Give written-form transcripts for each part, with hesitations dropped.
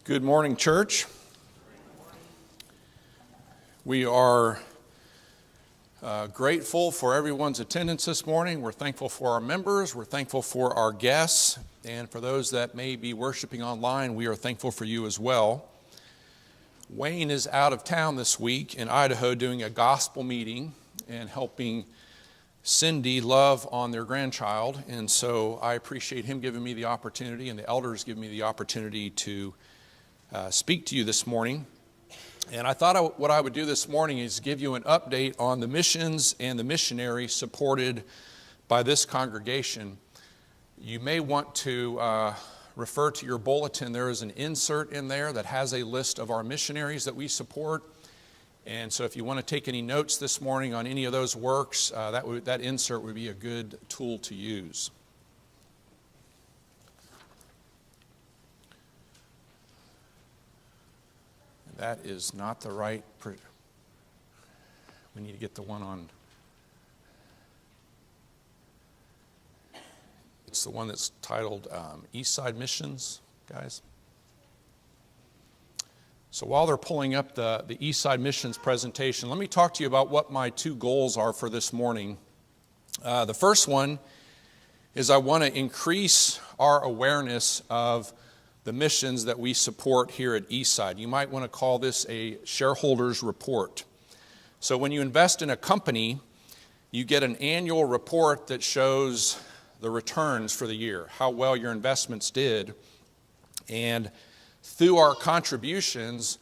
Good morning, church. We are grateful for everyone's attendance this morning. We're thankful for our members. We're thankful for our guests. And for those that may be worshiping online, we are thankful for you as well. Wayne is out of town this week in Idaho doing a gospel meeting and helping Cindy love on their grandchild. And so I appreciate him giving me the opportunity and the elders giving me the opportunity to speak to you this morning. And I thought what I would do this morning is give you an update on the missions and the missionaries supported by this congregation. You may want to refer to your bulletin. There is an insert in there that has a list of our missionaries that we support. And so if you want to take any notes this morning on any of those works, that insert would be a good tool to use. That is not the right, we need to get the one on, it's the one that's titled Eastside Missions, guys. So while they're pulling up the Eastside Missions presentation, let me talk to you about what my two goals are for this morning. The first one is I want to increase our awareness of the missions that we support here at Eastside. You might want to call this a shareholders report. So when you invest in a company, you get an annual report that shows the returns for the year, how well your investments did. And through our contributions,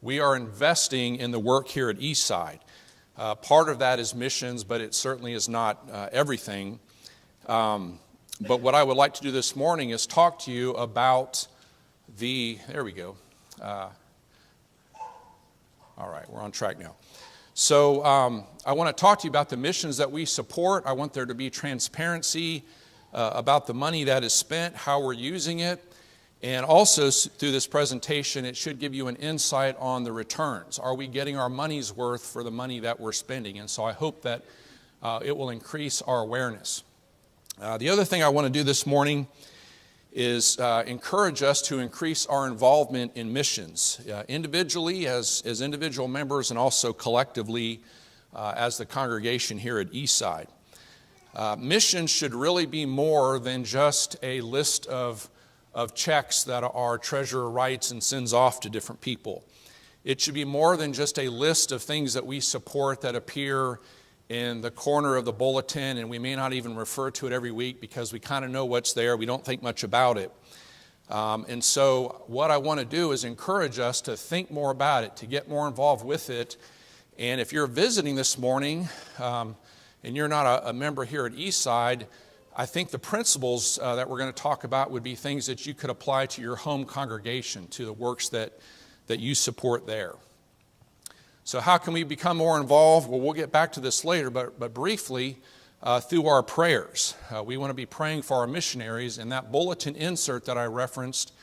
we are investing in the work here at Eastside. Part of that is missions, but it certainly is not everything. But what I would like to do this morning is talk to you about there we go. All right, we're on track now. So I want to talk to you about the missions that we support. I want there to be transparency about the money that is spent, how we're using it. And also through this presentation, it should give you an insight on the returns. Are we getting our money's worth for the money that we're spending? And so I hope that it will increase our awareness. The other thing I want to do this morning is encourage us to increase our involvement in missions, individually as individual members and also collectively as the congregation here at Eastside. Missions should really be more than just a list of checks that our treasurer writes and sends off to different people. It should be more than just a list of things that we support that appear in the corner of the bulletin, and we may not even refer to it every week because we kind of know what's there. We don't think much about it. And so what I want to do is encourage us to think more about it, to get more involved with it. And if you're visiting this morning and you're not a member here at Eastside, I think the principles that we're going to talk about would be things that you could apply to your home congregation, to the works that you support there. So how can we become more involved? Well, we'll get back to this later, but briefly, through our prayers. We want to be praying for our missionaries, and that bulletin insert that I referenced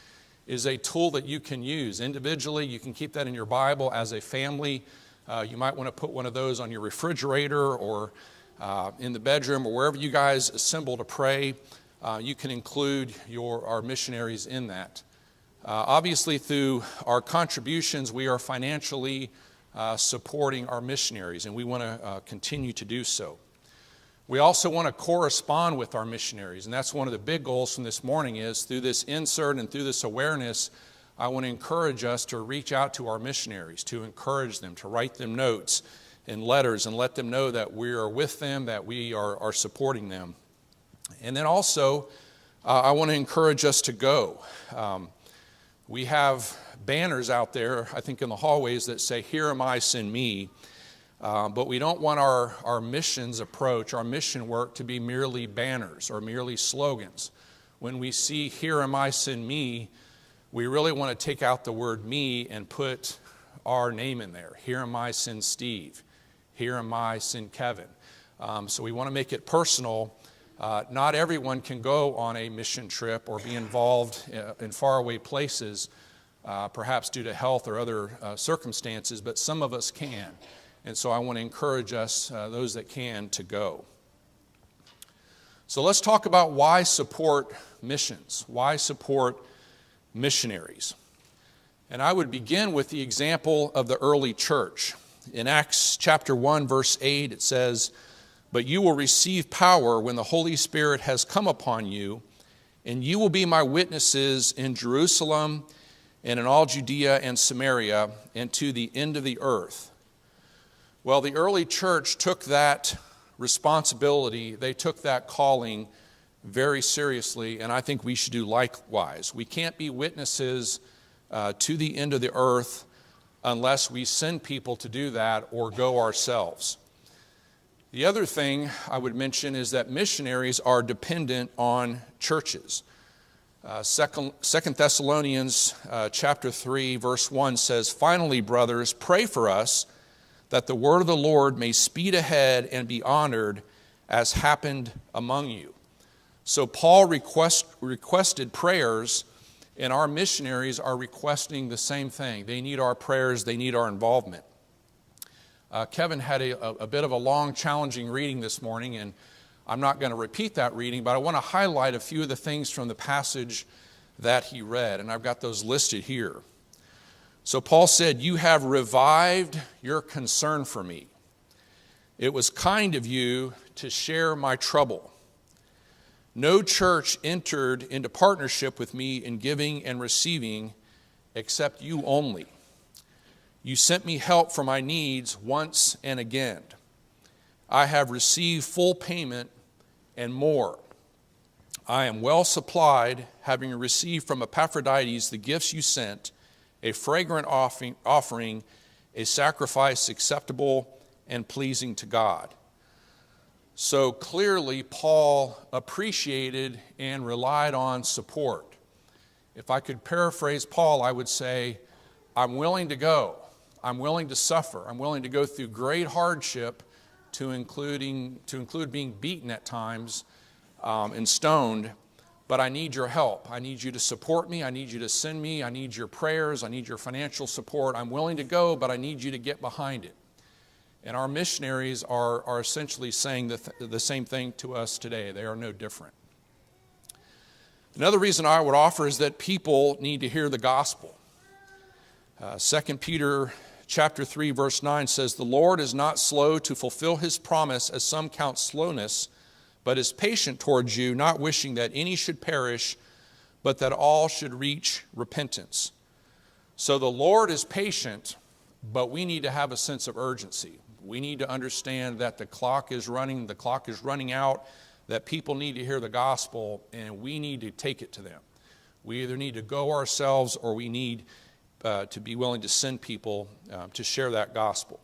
is a tool that you can use. Individually, you can keep that in your Bible. As a family, you might want to put one of those on your refrigerator or in the bedroom or wherever you guys assemble to pray. You can include our missionaries in that. Obviously, through our contributions, we are financially supporting our missionaries, and we want to continue to do so. We also want to correspond with our missionaries, and that's one of the big goals from this morning is through this insert and through this awareness, I want to encourage us to reach out to our missionaries, to encourage them, to write them notes and letters and let them know that we are with them, that we are supporting them. And then also, I want to encourage us to go. We have banners out there, I think in the hallways, that say, "Here am I, send me." But we don't want our missions approach, our mission work to be merely banners or merely slogans. When we see, "Here am I, send me," we really want to take out the word me and put our name in there. "Here am I, send Steve." "Here am I, send Kevin." So we want to make it personal. Not everyone can go on a mission trip or be involved in faraway places, perhaps due to health or other circumstances, but some of us can. And so I want to encourage us, those that can, to go. So let's talk about why support missions, why support missionaries. And I would begin with the example of the early church. In Acts chapter 1, verse 8, it says, "But you will receive power when the Holy Spirit has come upon you, and you will be my witnesses in Jerusalem and in all Judea and Samaria and to the end of the earth." Well, the early church took that responsibility, they took that calling very seriously, and I think we should do likewise. We can't be witnesses to the end of the earth unless we send people to do that or go ourselves. The other thing I would mention is that missionaries are dependent on churches. 2 Thessalonians chapter 3, verse 1 says, "Finally, brothers, pray for us that the word of the Lord may speed ahead and be honored as happened among you." So Paul requested prayers, and our missionaries are requesting the same thing. They need our prayers, they need our involvement. Kevin had a bit of a long, challenging reading this morning, and I'm not going to repeat that reading, but I want to highlight a few of the things from the passage that he read, and I've got those listed here. So Paul said, "You have revived your concern for me. It was kind of you to share my trouble. No church entered into partnership with me in giving and receiving except you only. You sent me help for my needs once and again. I have received full payment and more. I am well supplied, having received from Epaphroditus the gifts you sent, a fragrant offering, a sacrifice acceptable and pleasing to God." So clearly, Paul appreciated and relied on support. If I could paraphrase Paul, I would say, I'm willing to go. I'm willing to suffer. I'm willing to go through great hardship to include being beaten at times and stoned, but I need your help. I need you to support me. I need you to send me. I need your prayers. I need your financial support. I'm willing to go, but I need you to get behind it. And our missionaries are essentially saying the same thing to us today. They are no different. Another reason I would offer is that people need to hear the gospel. 2 Peter chapter 3, verse 9 says, "The Lord is not slow to fulfill his promise, as some count slowness, but is patient towards you, not wishing that any should perish, but that all should reach repentance." So the Lord is patient, but we need to have a sense of urgency. We need to understand that the clock is running out, that people need to hear the gospel, and we need to take it to them. We either need to go ourselves or we need to be willing to send people to share that gospel.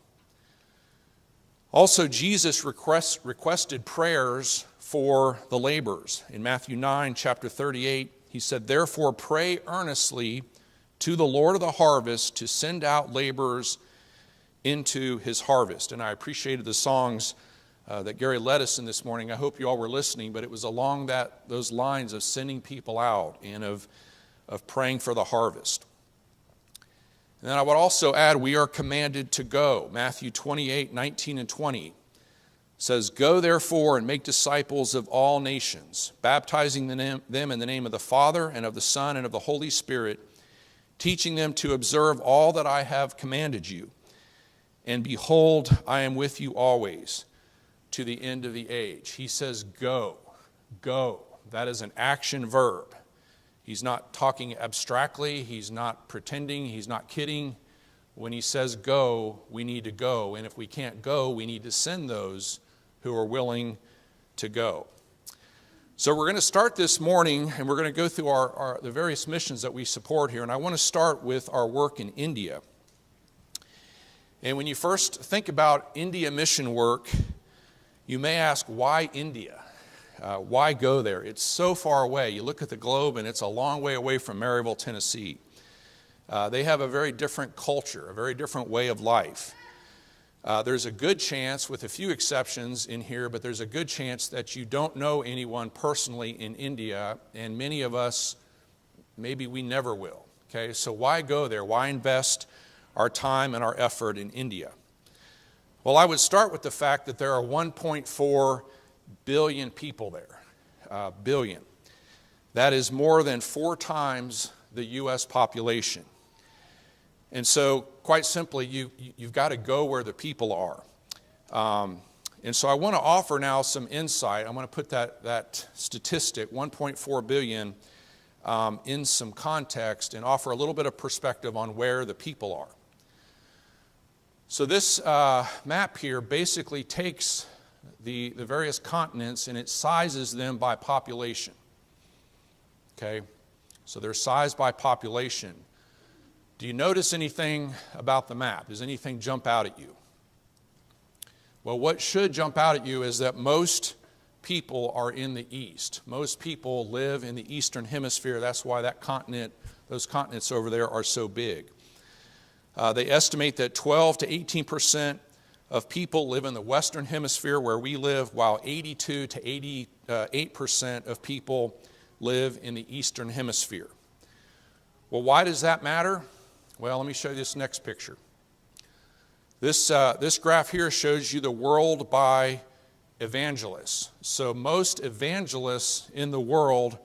Also, Jesus requested prayers for the laborers. In Matthew 9, chapter 38, he said, "Therefore pray earnestly to the Lord of the harvest to send out laborers into his harvest." And I appreciated the songs that Gary led us in this morning. I hope you all were listening, but it was along those lines of sending people out and of praying for the harvest. And then I would also add, we are commanded to go. Matthew 28, 19 and 20 says, "Go therefore and make disciples of all nations, baptizing them in the name of the Father and of the Son and of the Holy Spirit, teaching them to observe all that I have commanded you. And behold, I am with you always to the end of the age." He says, go, go. That is an action verb. He's not talking abstractly. He's not pretending. He's not kidding. When he says go, we need to go. And if we can't go, we need to send those who are willing to go. So we're going to start this morning, and we're going to go through the various missions that we support here. And I want to start with our work in India. And when you first think about India mission work, you may ask, why India? Why go there? It's so far away. You look at the globe and it's a long way away from Maryville, Tennessee. They have a very different culture, a very different way of life. There's a good chance, with a few exceptions in here, but there's a good chance that you don't know anyone personally in India, and many of us, maybe we never will. Okay, so why go there? Why invest our time and our effort in India? Well, I would start with the fact that there are 1.4 billion people there. Billion. That is more than 4 times the U.S. population. And so, quite simply, you've got to go where the people are. And so I want to offer now some insight. I want to put that statistic, 1.4 billion, in some context and offer a little bit of perspective on where the people are. So this map here basically takes the various continents and it sizes them by population. Okay? So they're sized by population. Do you notice anything about the map? Does anything jump out at you? Well, what should jump out at you is that most people are in the east. Most people live in the eastern hemisphere. That's why those continents over there are so big. They estimate that 12 to 18% of people live in the western hemisphere where we live, while 82 to 88% of people live in the eastern hemisphere. Well, why does that matter? Well, let me show you this next picture. This graph here shows you the world by evangelists. So most evangelists in the world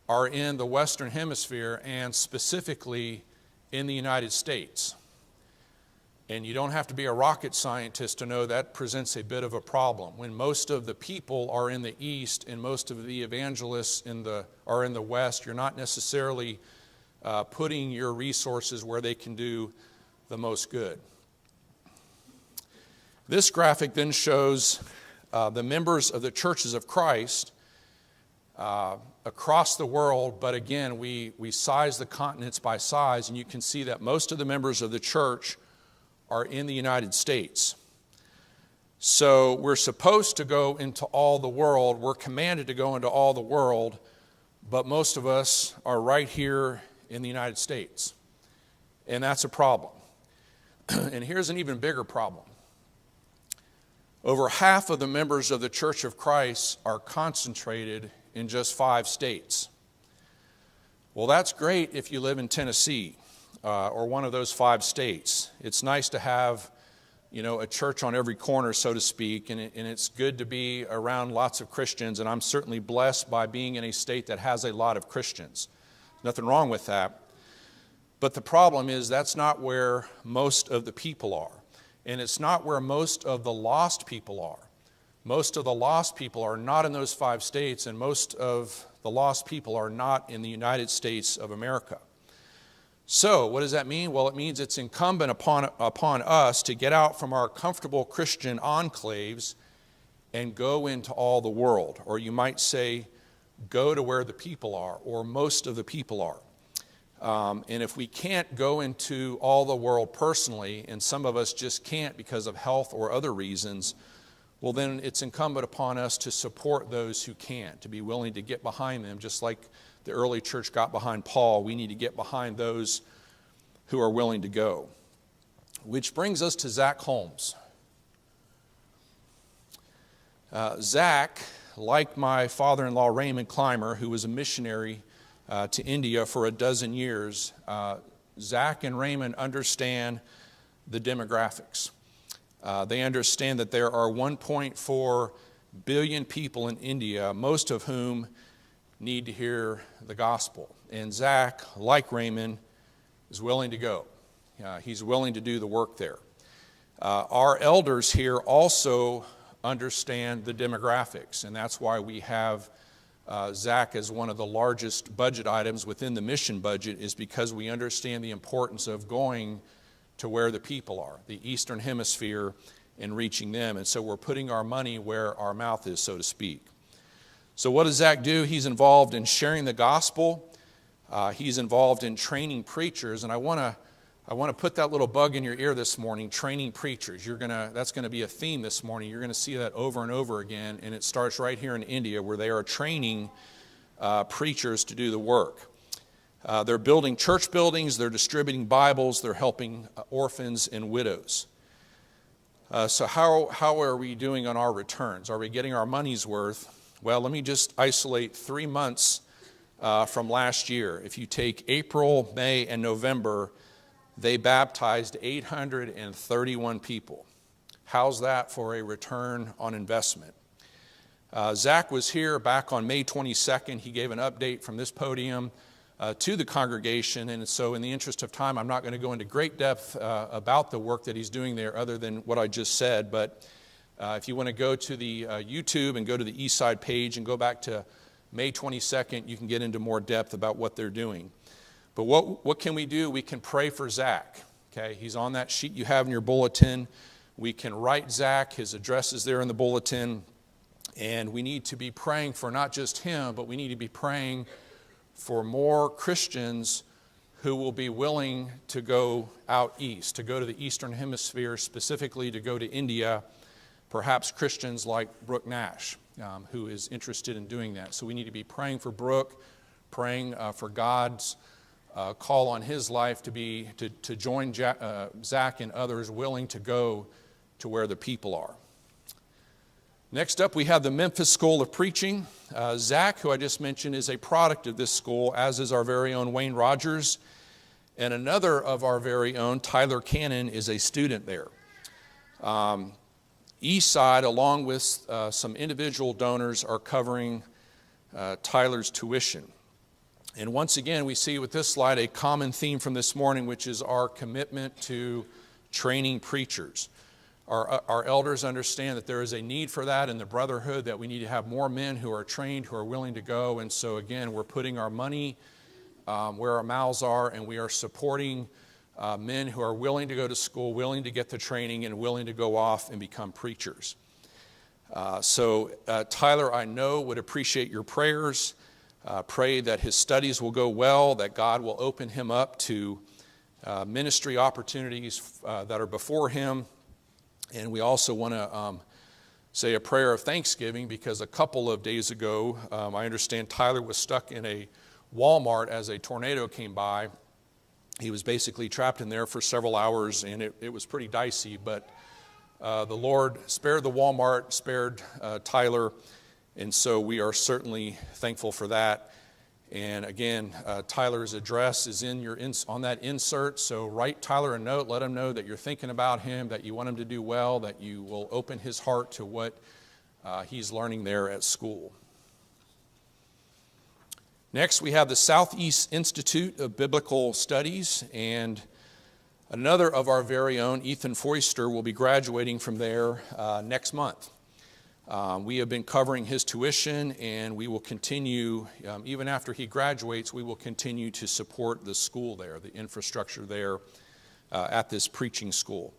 are in the Western Hemisphere and specifically in the United States. And you don't have to be a rocket scientist to know that presents a bit of a problem. When most of the people are in the East and most of the evangelists are in the West, you're not necessarily putting your resources where they can do the most good. This graphic then shows the members of the churches of Christ across the world, but again, we size the continents by size, and you can see that most of the members of the church are in the United States. So we're supposed to go into all the world, we're commanded to go into all the world, but most of us are right here in the United States, and that's a problem. And here's an even bigger problem. Over half of the members of the Church of Christ are concentrated in just 5 states. Well, that's great if you live in Tennessee or one of those 5 states. It's nice to have, a church on every corner, so to speak, and it's good to be around lots of Christians, and I'm certainly blessed by being in a state that has a lot of Christians. Nothing wrong with that. But the problem is that's not where most of the people are. And it's not where most of the lost people are. Most of the lost people are not in those 5 states, and most of the lost people are not in the United States of America. So, what does that mean? Well, it means it's incumbent upon us to get out from our comfortable Christian enclaves and go into all the world. Or you might say, go to where the people are, or most of the people are. And if we can't go into all the world personally, and some of us just can't because of health or other reasons, well, then it's incumbent upon us to support those who can, to be willing to get behind them. Just like the early church got behind Paul, we need to get behind those who are willing to go. Which brings us to Zach Holmes. Zach, like my father-in-law Raymond Clymer, who was a missionary to India for 12 years, Zach and Raymond understand the demographics. They understand that there are 1.4 billion people in India, most of whom need to hear the gospel. And Zach, like Raymond, is willing to go. He's willing to do the work there. Our elders here also understand the demographics, and that's why we have Zach as one of the largest budget items within the mission budget, is because we understand the importance of going to where the people are, the Eastern Hemisphere, and reaching them. And so we're putting our money where our mouth is, so to speak. So what does Zach do? He's involved in sharing the gospel. He's involved in training preachers, and I want to put that little bug in your ear this morning, training preachers. That's going to be a theme this morning. You're going to see that over and over again, and it starts right here in India where they are training preachers to do the work. They're building church buildings, they're distributing Bibles, they're helping orphans and widows. So how are we doing on our returns? Are we getting our money's worth? Well, let me just isolate 3 months from last year. If you take April, May, and November, they baptized 831 people. How's that for a return on investment? Zach was here back on May 22nd. He gave an update from this podium to the congregation. And so in the interest of time, I'm not going to go into great depth about the work that he's doing there other than what I just said. But if you want to go to the YouTube and go to the Eastside page and go back to May 22nd, you can get into more depth about what they're doing. But what can we do? We can pray for Zach. Okay, he's on that sheet you have in your bulletin. We can write Zach. His address is there in the bulletin. And we need to be praying for not just him, but we need to be praying for more Christians who will be willing to go out east, to go to the Eastern Hemisphere, specifically to go to India, perhaps Christians like Brooke Nash, who is interested in doing that. So we need to be praying for Brooke, praying for God's call on his life to join Zach and others willing to go to where the people are. Next up, we have the Memphis School of Preaching. Zach, who I just mentioned, is a product of this school, as is our very own Wayne Rogers. And another of our very own, Tyler Cannon, is a student there. Eastside, along with some individual donors, are covering Tyler's tuition. And once again, we see with this slide a common theme from this morning, which is our commitment to training preachers. Our elders understand that there is a need for that in the brotherhood, that we need to have more men who are trained, who are willing to go. And so again, we're putting our money where our mouths are, and we are supporting men who are willing to go to school, willing to get the training, and willing to go off and become preachers. So Tyler, I know, would appreciate your prayers. Pray that his studies will go well, that God will open him up to ministry opportunities that are before him. And we also want to say a prayer of thanksgiving, because a couple of days ago, I understand Tyler was stuck in a Walmart as a tornado came by. He was basically trapped in there for several hours, and it was pretty dicey. But the Lord spared the Walmart, spared Tyler, and so we are certainly thankful for that. And again, Tyler's address is on that insert, so write Tyler a note, let him know that you're thinking about him, that you want him to do well, that you will open his heart to what he's learning there at school. Next, we have the Southeast Institute of Biblical Studies, and another of our very own, Ethan Foister, will be graduating from there next month. We have been covering his tuition, and we will continue, even after he graduates, we will continue to support the school there, the infrastructure there at this preaching school.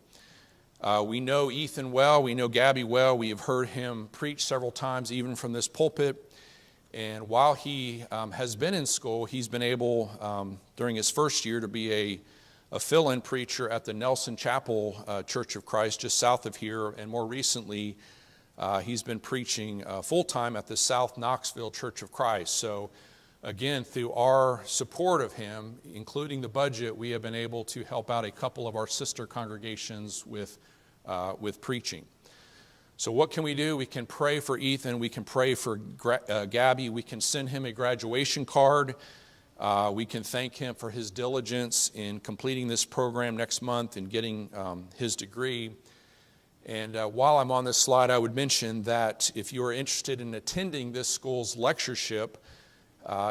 We know Ethan well, we know Gabby well, we have heard him preach several times, even from this pulpit. And while he has been in school, he's been able, during his first year, to be a fill-in preacher at the Nelson Chapel Church of Christ, just south of here, and more recently, he's been preaching full-time at the South Knoxville Church of Christ. So again, through our support of him, including the budget, we have been able to help out a couple of our sister congregations with preaching. So what can we do? We can pray for Ethan. We can pray for Gabby. We can send him a graduation card. We can thank him for his diligence in completing this program next month and getting his degree. And while I'm on this slide, I would mention that if you are interested in attending this school's lectureship,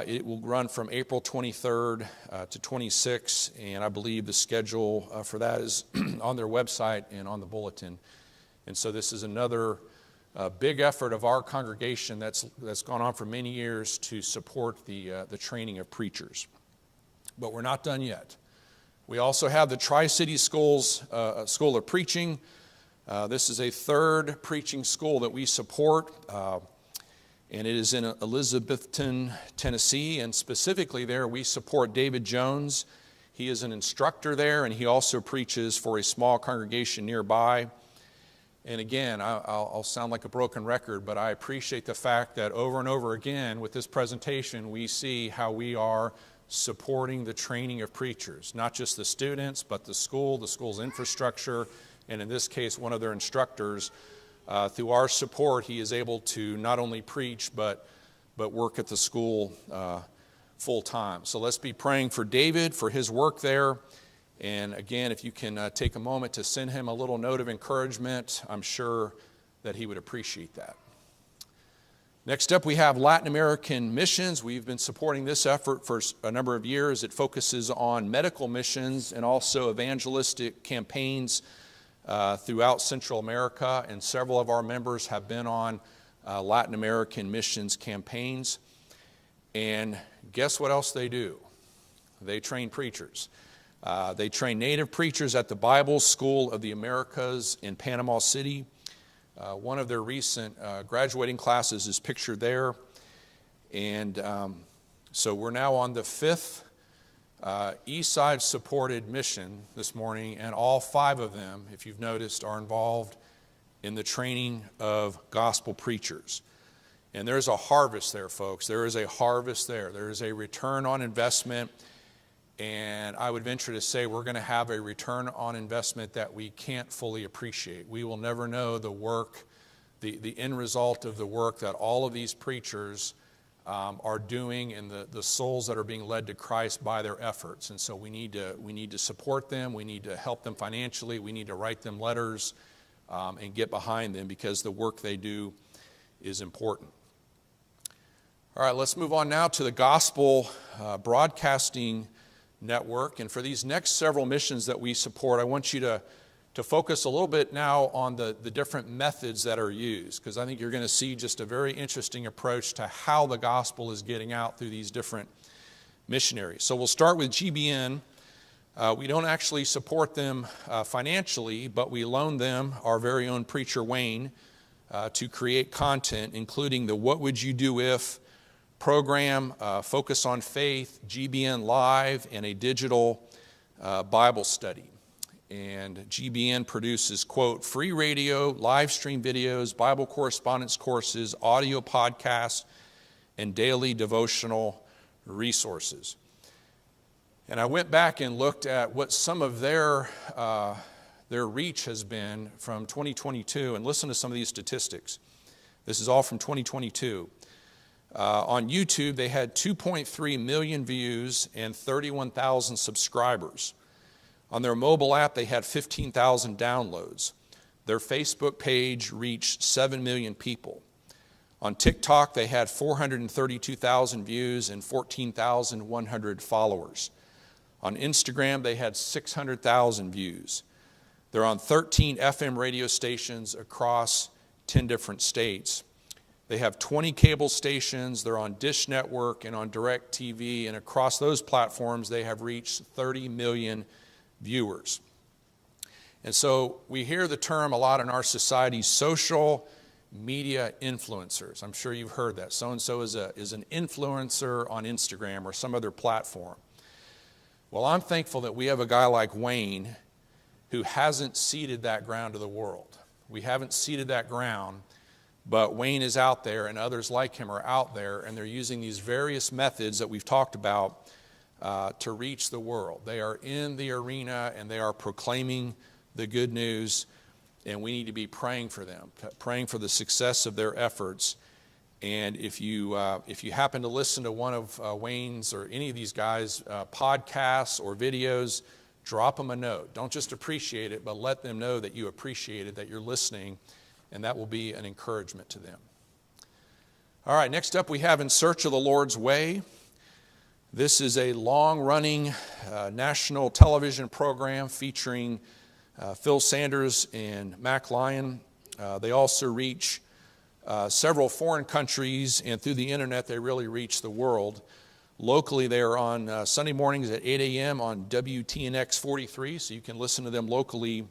it will run from April 23rd to 26th, and I believe the schedule for that is on their website and on the bulletin. And so this is another big effort of our congregation that's gone on for many years to support the training of preachers. But we're not done yet. We also have the Tri-City School of Preaching. This is a third preaching school that we support, and it is in Elizabethton, Tennessee, and specifically there we support David Jones. He is an instructor there, and he also preaches for a small congregation nearby. And again, I'll sound like a broken record, but I appreciate the fact that over and over again with this presentation, we see how we are supporting the training of preachers, not just the students, but the school's infrastructure, and in this case, one of their instructors. Through our support, he is able to not only preach, but work at the school full time. So let's be praying for David, for his work there. And again, if you can take a moment to send him a little note of encouragement, I'm sure that he would appreciate that. Next up, we have Latin American missions. We've been supporting this effort for a number of years. It focuses on medical missions and also evangelistic campaigns throughout Central America, and several of our members have been on Latin American missions campaigns. And guess what else they do? They train preachers. They train native preachers at the Bible School of the Americas in Panama City. One of their recent graduating classes is pictured there. And so we're now on the 5th Eastside supported mission this morning, and all 5 of them, if you've noticed, are involved in the training of gospel preachers. And there's a harvest there, folks. There is a harvest there. There is a return on investment. And I would venture to say we're going to have a return on investment that we can't fully appreciate. We will never know the work, the end result of the work that all of these preachers are doing, and the souls that are being led to Christ by their efforts. And so we need to support them. We need to help them financially. We need to write them letters and get behind them, because the work they do is important. All right, let's move on now to the Gospel Broadcasting Network. And for these next several missions that we support, I want you to focus a little bit now on the different methods that are used, because I think you're going to see just a very interesting approach to how the gospel is getting out through these different missionaries. So we'll start with GBN. We don't actually support them financially, but we loan them our very own preacher Wayne to create content, including the What Would You Do If program, Focus on Faith, GBN Live, and a digital Bible study. And GBN produces, quote, free radio, live stream videos, Bible correspondence courses, audio podcasts, and daily devotional resources. And I went back and looked at what some of their reach has been from 2022, and listen to some of these statistics. This is all from 2022. On YouTube, they had 2.3 million views and 31,000 subscribers. On their mobile app, they had 15,000 downloads. Their Facebook page reached 7 million people. On TikTok, they had 432,000 views and 14,100 followers. On Instagram, they had 600,000 views. They're on 13 FM radio stations across 10 different states. They have 20 cable stations. They're on Dish Network and on Direct TV, and across those platforms, they have reached 30 million viewers. And so we hear the term a lot in our society, social media influencers. I'm sure you've heard that. So-and-so is an influencer on Instagram or some other platform. Well, I'm thankful that we have a guy like Wayne who hasn't ceded that ground to the world. We haven't ceded that ground, but Wayne is out there, and others like him are out there, and they're using these various methods that we've talked about to reach the world. They are in the arena, and they are proclaiming the good news, and we need to be praying for them, praying for the success of their efforts. And if you happen to listen to one of Wayne's or any of these guys' podcasts or videos, drop them a note. Don't just appreciate it, but let them know that you appreciate it, that you're listening, and that will be an encouragement to them. All right, next up we have In Search of the Lord's Way. This is a long-running national television program featuring Phil Sanders and Mac Lyon. They also reach several foreign countries, and through the internet they really reach the world. Locally, they are on Sunday mornings at 8 a.m. on WTNX 43, so you can listen to them locally.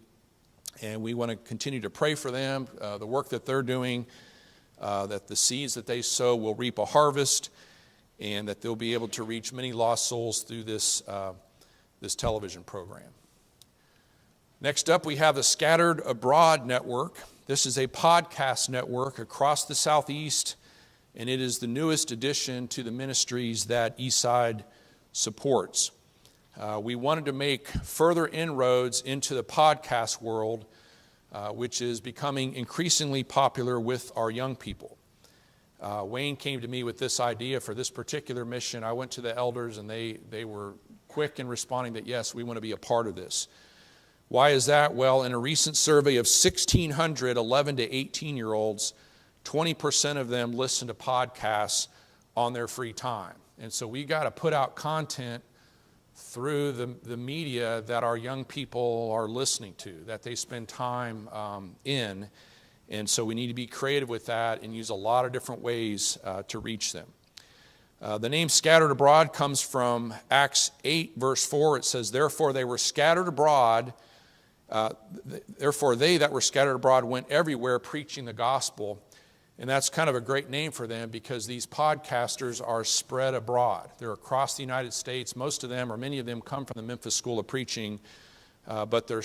And we want to continue to pray for them, the work that they're doing, that the seeds that they sow will reap a harvest, and that they'll be able to reach many lost souls through this television program. Next up, we have the Scattered Abroad Network. This is a podcast network across the Southeast, and it is the newest addition to the ministries that Eastside supports. We wanted to make further inroads into the podcast world, which is becoming increasingly popular with our young people. Wayne came to me with this idea for this particular mission. I went to the elders, and they were quick in responding that, yes, we want to be a part of this. Why is that? Well, in a recent survey of 1,600 11 to 18-year-olds, 20% of them listen to podcasts on their free time. And so we got to put out content through the media that our young people are listening to, that they spend time in. And so we need to be creative with that and use a lot of different ways to reach them. The name scattered abroad comes from Acts 8, verse 4. It says, therefore they were scattered abroad. Therefore they that were scattered abroad went everywhere preaching the gospel. And that's kind of a great name for them because these podcasters are spread abroad. They're across the United States. Most of them, or many of them, come from the Memphis School of Preaching, but they're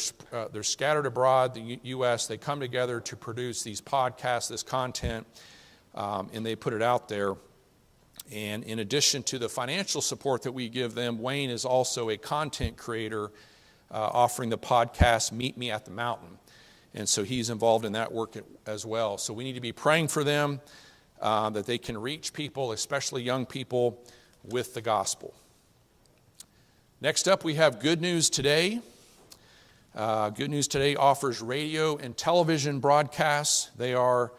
scattered abroad, the U.S. They come together to produce these podcasts, this content, and they put it out there. And in addition to the financial support that we give them, Wayne is also a content creator offering the podcast Meet Me at the Mountain. And so he's involved in that work as well. So we need to be praying for them that they can reach people, especially young people, with the gospel. Next up, we have Good News Today. Good News Today offers radio and television broadcasts. They are,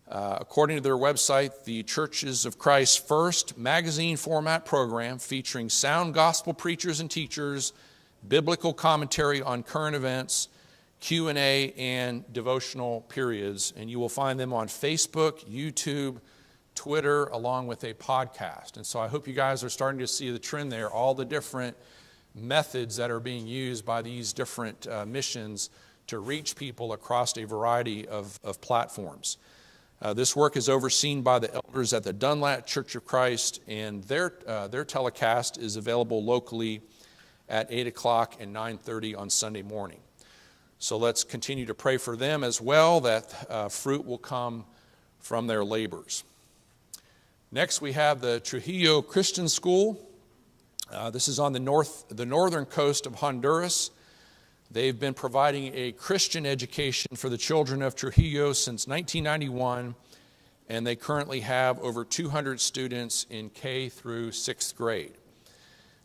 according to their website, the Churches of Christ's first magazine format program featuring sound gospel preachers and teachers, biblical commentary on current events, Q&A, and devotional periods. And you will find them on Facebook, YouTube, Twitter, along with a podcast. And so I hope you guys are starting to see the trend there, all the different methods that are being used by these different missions to reach people across a variety of platforms. This work is overseen by the elders at the Dunlap Church of Christ, and their telecast is available locally at 8 o'clock and 9:30 on Sunday morning. So let's continue to pray for them as well, that fruit will come from their labors. Next, we have the Trujillo Christian School. This is on the northern coast of Honduras. They've been providing a Christian education for the children of Trujillo since 1991, and they currently have over 200 students in K through 6th grade.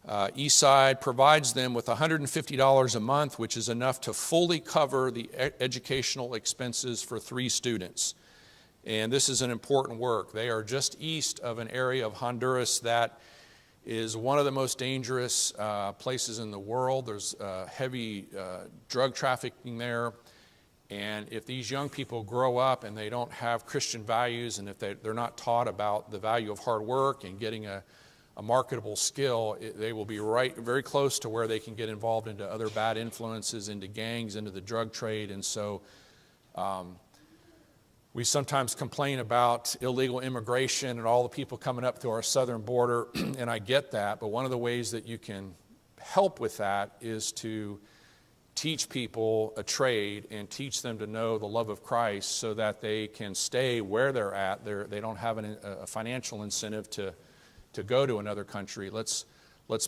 Eastside provides them with $150 a month, which is enough to fully cover the educational expenses for 3 students. And this is an important work. They are just east of an area of Honduras that is one of the most dangerous places in the world. There's heavy drug trafficking there. And if these young people grow up and they don't have Christian values, and if they're not taught about the value of hard work and getting a marketable skill, they will be very close to where they can get involved into other bad influences, into gangs, into the drug trade. And so we sometimes complain about illegal immigration and all the people coming up to our southern border, and I get that, but one of the ways that you can help with that is to teach people a trade and teach them to know the love of Christ so that they can stay where they're at. They don't have a financial incentive to go to another country. Let's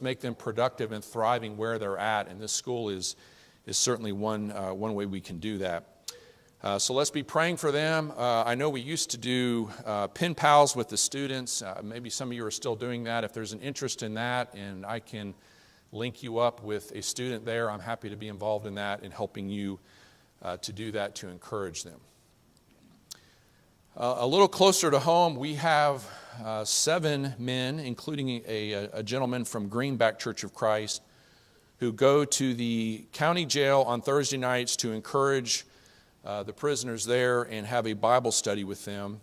make them productive and thriving where they're at, and this school is certainly one way we can do that. So let's be praying for them. I know we used to do pen pals with the students. Maybe some of you are still doing that. If there's an interest in that and I can link you up with a student there, I'm happy to be involved in that and helping you to do that to encourage them. A little closer to home, we have 7 men, including a gentleman from Greenback Church of Christ, who go to the county jail on Thursday nights to encourage the prisoners there and have a Bible study with them.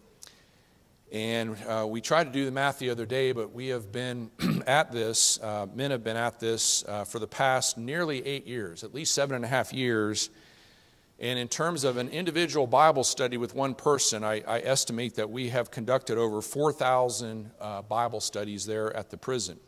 And we tried to do the math the other day, but we have been at this, men have been at this for the past nearly 8 years, at least 7.5 years. And in terms of an individual Bible study with one person, I estimate that we have conducted over 4,000 Bible studies there at the prison.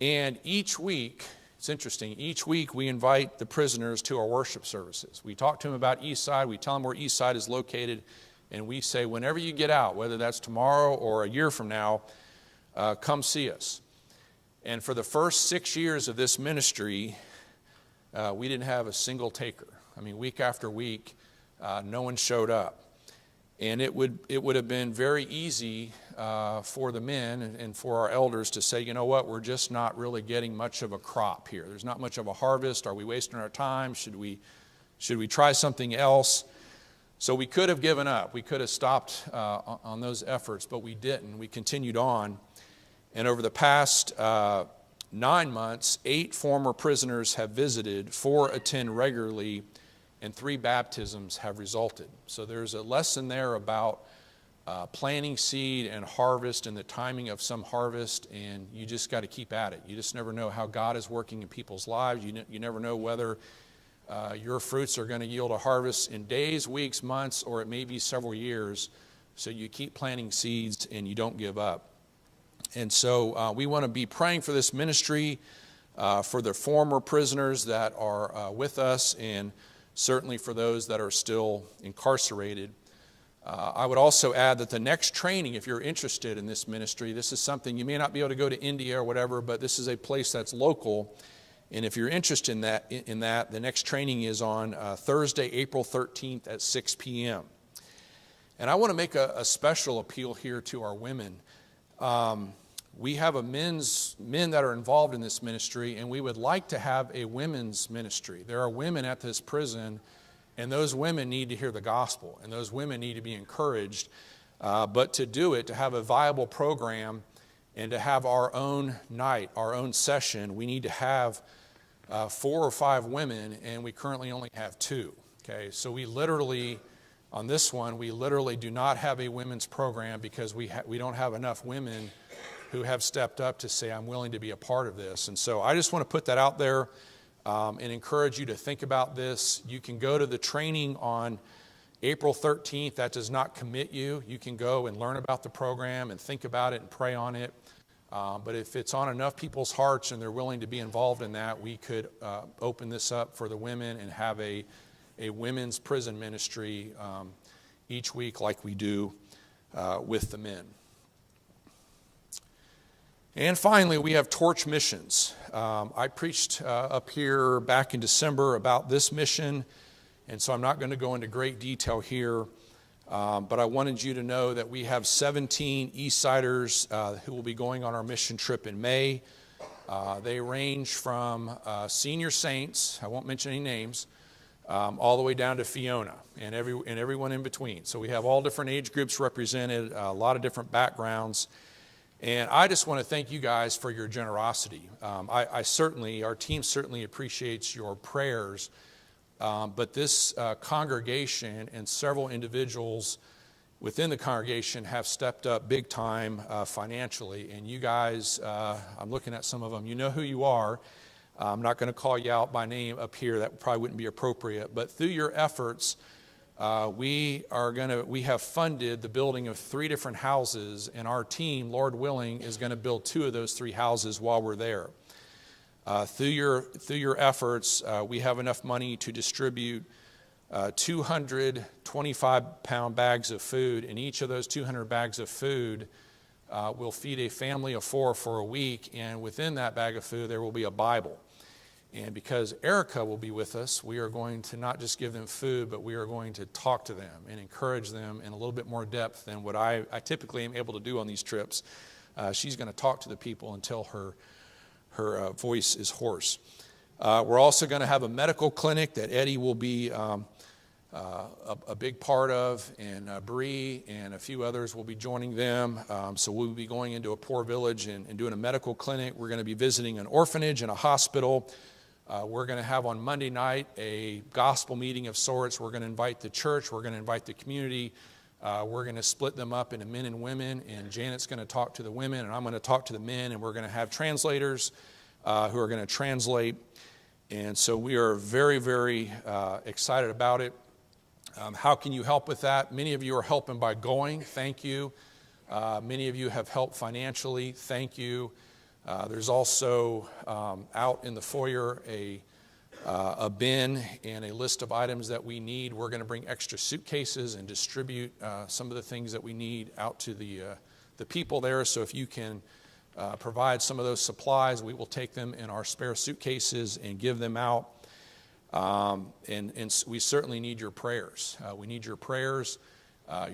And each week, it's interesting, each week we invite the prisoners to our worship services. We talk to them about Eastside, we tell them where Eastside is located, and we say, whenever you get out, whether that's tomorrow or a year from now, come see us. And for the first 6 years of this ministry, we didn't have a single taker. I mean, week after week, no one showed up. And it would have been very easy for the men and for our elders to say, you know what, we're just not really getting much of a crop here. There's not much of a harvest. Are we wasting our time? Should we try something else? So we could have given up. We could have stopped on those efforts, but we didn't. We continued on. And over the past 9 months, 8 former prisoners have visited, 4 attend regularly, and 3 baptisms have resulted. So there's a lesson there about planting seed and harvest and the timing of some harvest, and you just got to keep at it. You just never know how God is working in people's lives. You never know whether your fruits are going to yield a harvest in days, weeks, months, or it may be several years. So you keep planting seeds and you don't give up. And so we want to be praying for this ministry, for the former prisoners that are with us, and certainly for those that are still incarcerated. I would also add that the next training, if you're interested in this ministry, this is something, you may not be able to go to India or whatever, but this is a place that's local. And if you're interested in that, the next training is on Thursday, April 13th at 6 p.m. And I want to make a special appeal here to our women. We have men that are involved in this ministry, and we would like to have a women's ministry. There are women at this prison, and those women need to hear the gospel, and those women need to be encouraged. But to do it, to have a viable program, and to have our own night, our own session, we need to have 4 or 5 women, and we currently only have 2. Okay, so we literally, on this one, we literally do not have a women's program because we don't have enough women who have stepped up to say, I'm willing to be a part of this. And so I just want to put that out there and encourage you to think about this. You can go to the training on April 13th. That does not commit you. You can go and learn about the program and think about it and pray on it. But if it's on enough people's hearts and they're willing to be involved in that, we could open this up for the women and have a women's prison ministry each week like we do with the men. And finally, we have Torch Missions. I preached up here back in December about this mission, and so I'm not going to go into great detail here, but I wanted you to know that we have 17 Eastsiders who will be going on our mission trip in May. They range from senior saints, I won't mention any names, all the way down to Fiona and everyone in between. So we have all different age groups represented, a lot of different backgrounds. And I just want to thank you guys for your generosity. Our team certainly appreciates your prayers, but this congregation and several individuals within the congregation have stepped up big time financially. And you guys, I'm looking at some of them, you know who you are. I'm not going to call you out by name up here, that probably wouldn't be appropriate, but through your efforts, we have funded the building of 3 different houses, and our team, Lord willing, is going to build 2 of those 3 houses while we're there. Through your efforts, we have enough money to distribute 200 25-pound bags of food, and each of those 200 bags of food will feed a family of 4 for a week, and within that bag of food there will be a Bible. And because Erica will be with us, we are going to not just give them food, but we are going to talk to them and encourage them in a little bit more depth than what I typically am able to do on these trips. She's going to talk to the people until her voice is hoarse. We're also going to have a medical clinic that Eddie will be a big part of, and Bree and a few others will be joining them. So we'll be going into a poor village and doing a medical clinic. We're going to be visiting an orphanage and a hospital. We're going to have on Monday night a gospel meeting of sorts. We're going to invite the church. We're going to invite the community. We're going to split them up into men and women, and Janet's going to talk to the women, and I'm going to talk to the men, and we're going to have translators who are going to translate. And so we are very, very excited about it. How can you help with that? Many of you are helping by going. Thank you. Many of you have helped financially. Thank you. There's also out in the foyer a bin and a list of items that we need. We're going to bring extra suitcases and distribute some of the things that we need out to the people there. So if you can provide some of those supplies, we will take them in our spare suitcases and give them out. And we certainly need your prayers. We need your prayers,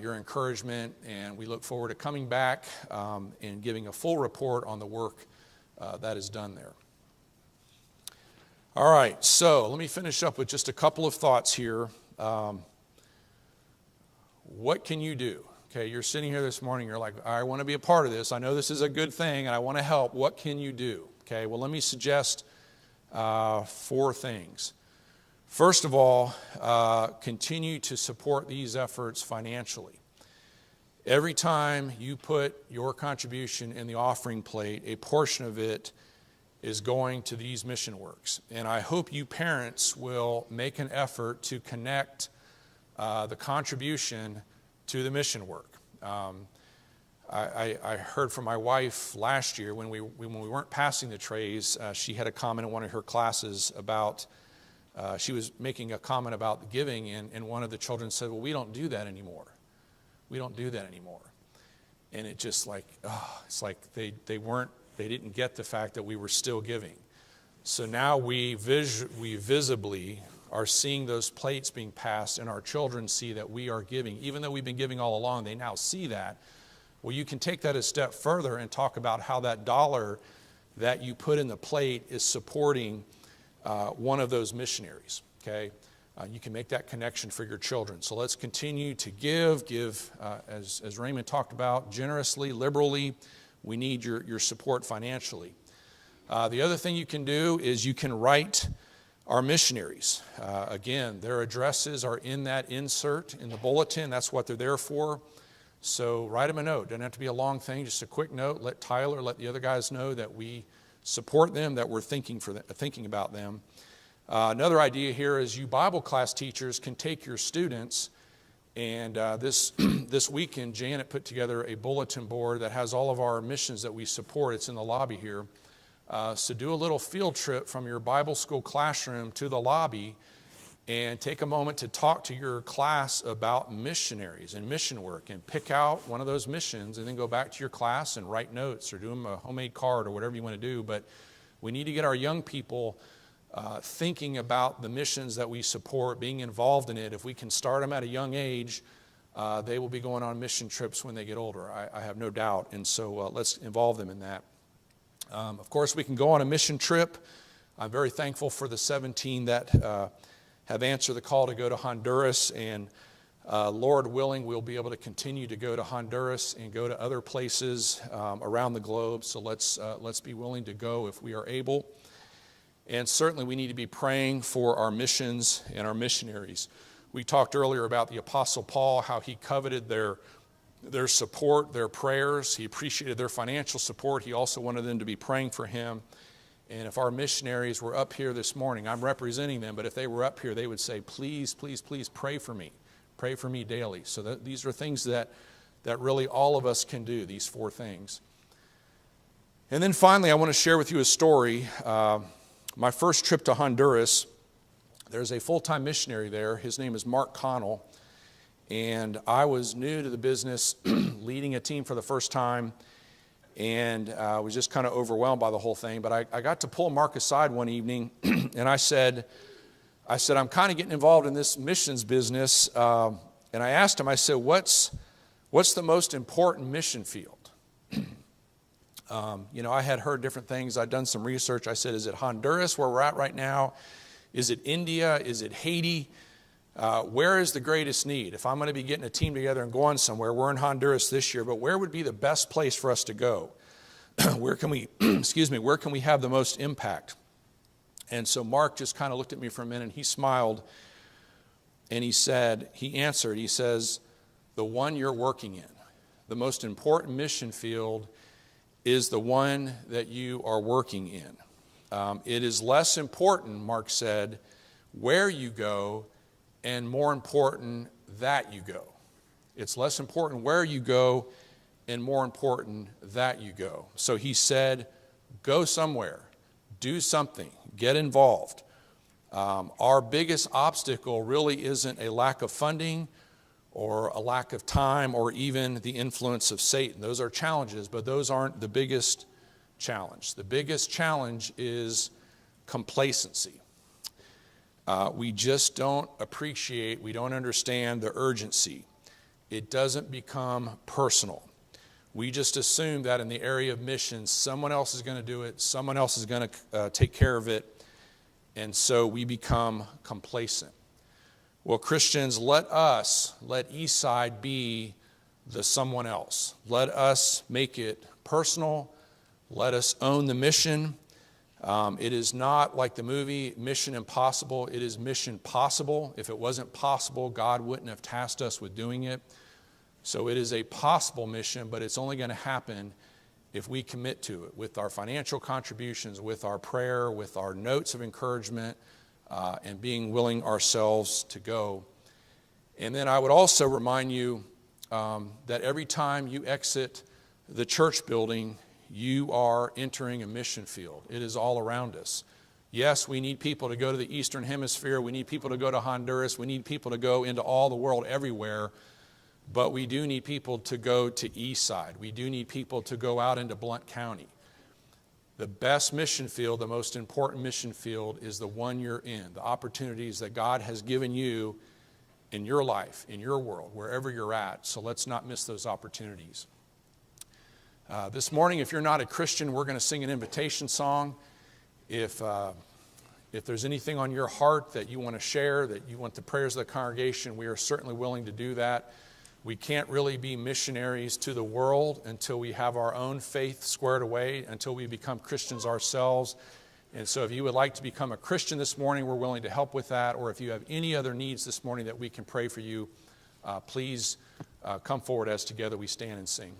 your encouragement, and we look forward to coming back and giving a full report on the work that is done there. All right, so let me finish up with just a couple of thoughts here. what can you do? Okay, you're sitting here this morning, you're like, I want to be a part of this. I know this is a good thing, and I want to help. What can you do? Okay, well, let me suggest 4 things. First of all, continue to support these efforts financially. Every time you put your contribution in the offering plate, a portion of it is going to these mission works. And I hope you parents will make an effort to connect the contribution to the mission work. I heard from my wife last year when we weren't passing the trays. She had a comment in one of her classes about, she was making a comment about giving, and one of the children said, well, we don't do that anymore. We don't do that anymore. And it just like, it's like they didn't get the fact that we were still giving. So now we visibly are seeing those plates being passed, and our children see that we are giving. Even though we've been giving all along, they now see that. Well, you can take that a step further and talk about how that dollar that you put in the plate is supporting one of those missionaries, okay? You can make that connection for your children. So let's continue to give as Raymond talked about, generously, liberally. We need your support financially. The other thing you can do is you can write our missionaries. Again, their addresses are in that insert in the bulletin. That's what they're there for. So write them a note. Doesn't have to be a long thing, just a quick note. Let Tyler, let the other guys know that we support them, that we're thinking about them. Another idea here is you Bible class teachers can take your students, and this weekend, Janet put together a bulletin board that has all of our missions that we support. It's in the lobby here. So do a little field trip from your Bible school classroom to the lobby and take a moment to talk to your class about missionaries and mission work, and pick out one of those missions and then go back to your class and write notes or do them a homemade card or whatever you want to do. But we need to get our young people thinking about the missions that we support, being involved in it. If we can start them at a young age, they will be going on mission trips when they get older. I have no doubt. And so let's involve them in that. Of course, we can go on a mission trip. I'm very thankful for the 17 that have answered the call to go to Honduras. And Lord willing, we'll be able to continue to go to Honduras and go to other places around the globe. So let's be willing to go if we are able. And certainly we need to be praying for our missions and our missionaries. We talked earlier about the Apostle Paul, how he coveted their support, their prayers. He appreciated their financial support. He also wanted them to be praying for him. And if our missionaries were up here this morning, I'm representing them, but if they were up here, they would say, please, please, please pray for me. Pray for me daily. So these are things that really all of us can do, these 4 things. And then finally, I want to share with you a story. My first trip to Honduras, there's a full-time missionary there. His name is Mark Connell. And I was new to the business, leading a team for the first time, and I was just kind of overwhelmed by the whole thing. But I got to pull Mark aside one evening, and I said, I'm kind of getting involved in this missions business. And I asked him, I said, what's the most important mission field? I had heard different things. I'd done some research. I said, is it Honduras where we're at right now? Is it India? Is it Haiti? Where is the greatest need? If I'm going to be getting a team together and going somewhere, we're in Honduras this year, but where would be the best place for us to go? Where can we, where can we have the most impact? And so Mark just kind of looked at me for a minute, and he smiled, and he says, the one you're working in. The most important mission field is the one that you are working in. It is less important, Mark said, where you go, and more important that you go. It's less important where you go, and more important that you go. So he said, go somewhere, do something, get involved. Our biggest obstacle really isn't a lack of funding or a lack of time or even the influence of Satan. Those are challenges, but those aren't the biggest challenge. The biggest challenge is complacency. We just don't appreciate, we don't understand the urgency. It doesn't become personal. We just assume that in the area of missions, someone else is going to do it, someone else is going to take care of it, and so we become complacent. Well, Christians, let Eastside be the someone else. Let us make it personal. Let us own the mission. It is not like the movie Mission Impossible. It is mission possible. If it wasn't possible, God wouldn't have tasked us with doing it. So it is a possible mission, but it's only going to happen if we commit to it with our financial contributions, with our prayer, with our notes of encouragement, and being willing ourselves to go. And then I would also remind you that every time you exit the church building, you are entering a mission field. It is all around us. Yes, we need people to go to the Eastern Hemisphere. We need people to go to Honduras. We need people to go into all the world, everywhere. But we do need people to go to Eastside. We do need people to go out into Blount County. The best mission field, the most important mission field, is the one you're in. The opportunities that God has given you in your life, in your world, wherever you're at. So let's not miss those opportunities. This morning, if you're not a Christian, we're going to sing an invitation song. If there's anything on your heart that you want to share, that you want the prayers of the congregation, we are certainly willing to do that. We can't really be missionaries to the world until we have our own faith squared away, until we become Christians ourselves. And so if you would like to become a Christian this morning, we're willing to help with that. Or if you have any other needs this morning that we can pray for you, please come forward as together we stand and sing.